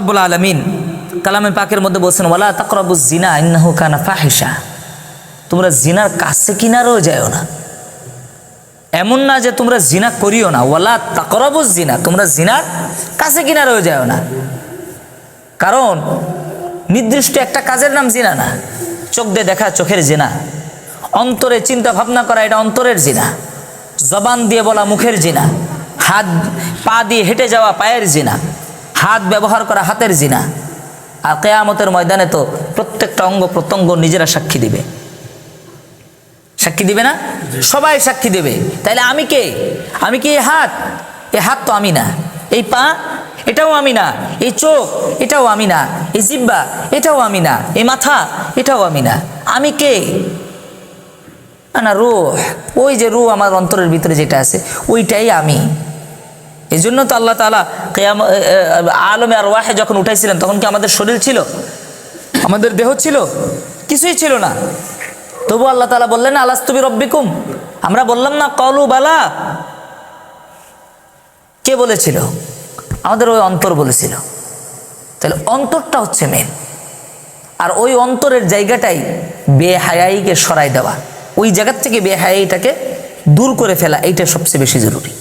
রব্বুল আলামিন কালামে পাকের মধ্যে বলছেন ওয়ালা তাকরাবুজ জিনা ইন্নাহু কানা ফাহিশা, তোমরা জিনার কাছে কিনারেও যাও না। এমন না যে তোমরা জিনা করিও না, ওয়ালা তাকরাবুজ জিনা, তোমরা জিনার কাছে কিনারেও যাও না। কারণ নির্দিষ্ট একটা কাজের নাম জিনা না। চোখ দিয়ে দেখা চোখের জিনা, অন্তরে চিন্তা ভাবনা করা এটা অন্তরের জিনা, জবান দিয়ে বলা মুখের জিনা, হাত পা দিয়ে হেঁটে যাওয়া পায়ের জিনা, হাত ব্যবহার করা হাতের জিনা। আর কিয়ামতের ময়দানে তো প্রত্যেকটা অঙ্গ প্রত্যঙ্গ নিজেরা সাক্ষী দিবে। সাক্ষী দিবে না? সবাই সাক্ষী দেবে। তাইলে আমি কে? আমি কি এই হাত? এই হাত তো আমি না। এই পা? এটাও আমি না। এই চোখ? এটাও আমি না। এই জিহ্বা? এটাও আমি না। এই মাথা? এটাও আমি না। আমি কে? না রূহ, ওই যে রূহ আমার অন্তরের ভিতরে যেটা আছে ওইটাই আমি। এই জন্য তো আল্লাহ তাআলা আলমে আরওয়াহে যখন উঠাইছিলেন তখন কি আমাদের শরীর ছিল? আমাদের দেহ ছিল? কিছুই ছিল না। তবু আল্লাহ তাআলা বললেন আলাস্তু বিরব্বিকুম, আমরা বললাম না ক্বালু বালা। কে বলেছিল? আমাদের ওই অন্তর বলেছিল। তাহলে অন্তরটা হচ্ছে মেন। আর ওই অন্তরের জায়গাটাই বেহায়াইকে সরাই দেওয়া, ওই জায়গার থেকে বেহায়াইটাকে দূর করে ফেলা, এইটা সবচেয়ে বেশি জরুরি।